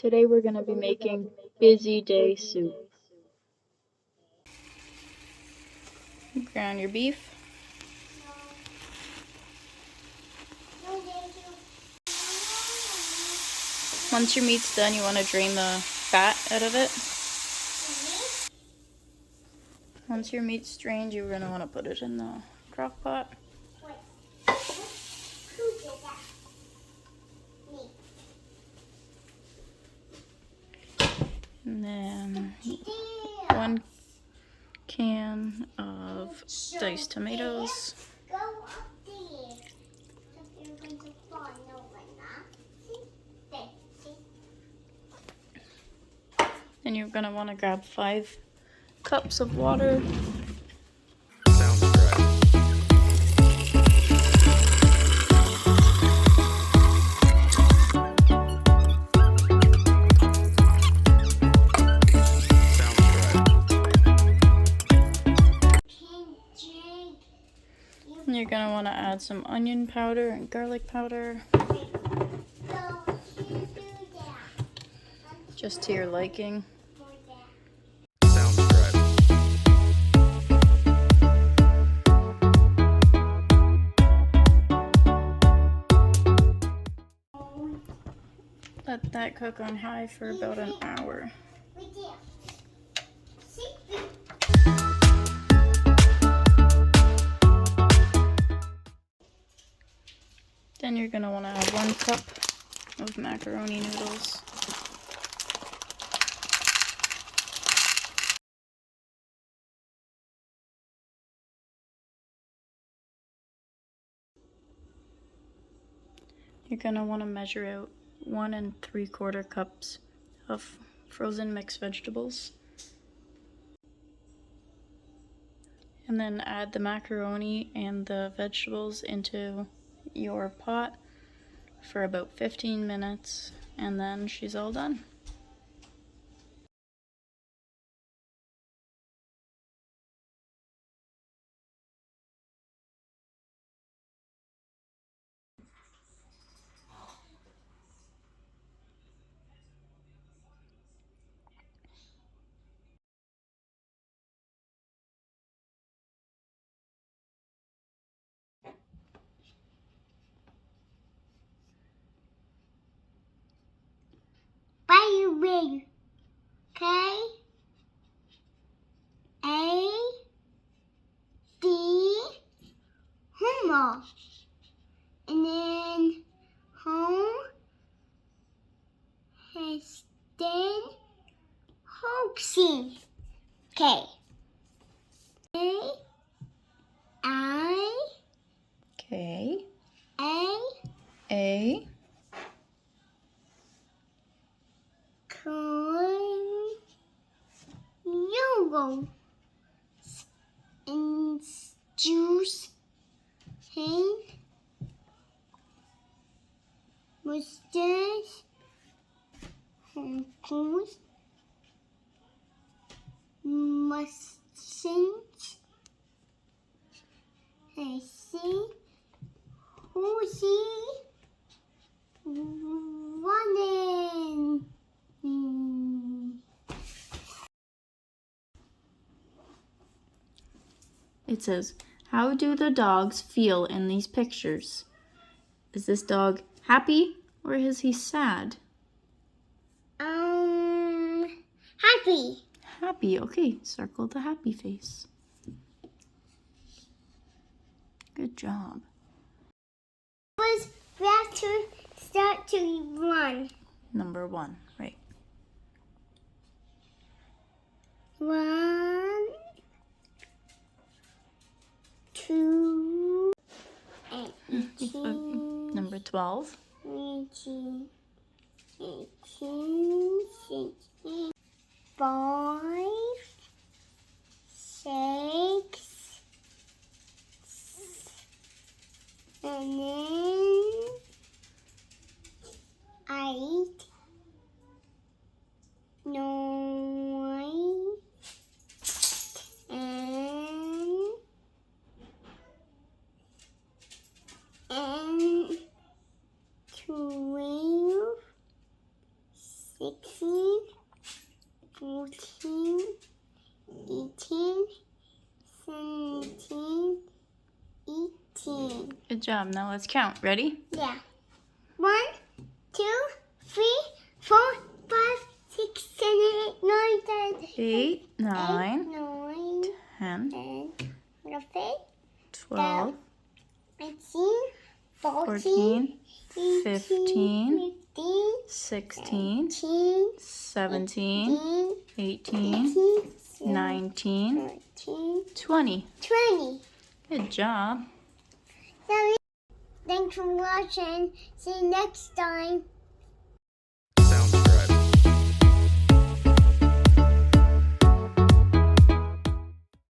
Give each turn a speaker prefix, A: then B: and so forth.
A: Today we're going to be making busy day soup. Ground your beef. Once your meat's done, you want to drain the fat out of it. Once your meat's drained, you're going to want to put it in the crock pot. And then 1 can of diced tomatoes. Then you're going to want to grab 5 cups of water.
B: Sounds correct.
A: And you're going to want to add some onion powder and garlic powder. Just to your liking.
B: Sounds correct.
A: Let that cook on high for about an hour. Then you're going to want to add 1 cup of macaroni noodles. You're going to want to measure out 1 3/4 cups of frozen mixed vegetables. And then add the macaroni and the vegetables into your pot for about 15 minutes, and then she's all done.
C: By the way, Homer, and then home has then hoaxing. K I
A: K
C: A
A: A
C: corn yellow and juice and mustache and goose mustache. I see who's running.
A: It says, how do the dogs feel in these pictures? Is this dog happy or is he sad?
C: Happy.
A: Happy. Okay, circle the happy face. Good job.
C: Was about to start to run.
A: Number 1, right.
C: 1, 2, 18.
A: Number 12.
C: 18, 16, 5, 6, and then 8, 9, and 12, 16,
A: Good job. Now let's count. Ready?
C: Yeah. 1, 2, 3, 4, 5, 6, 7, 8, 9, 10.
A: 8, 9,
C: 9,
A: 10,
C: 10, 11,
A: 12,
C: 13,
A: 14, 15,
C: 15,
A: 16,
C: 17,
A: 17, 18,
C: 18,
A: 19,
C: 19,
A: 20.
C: 20.
A: Good job.
C: Thanks for watching. See you next time.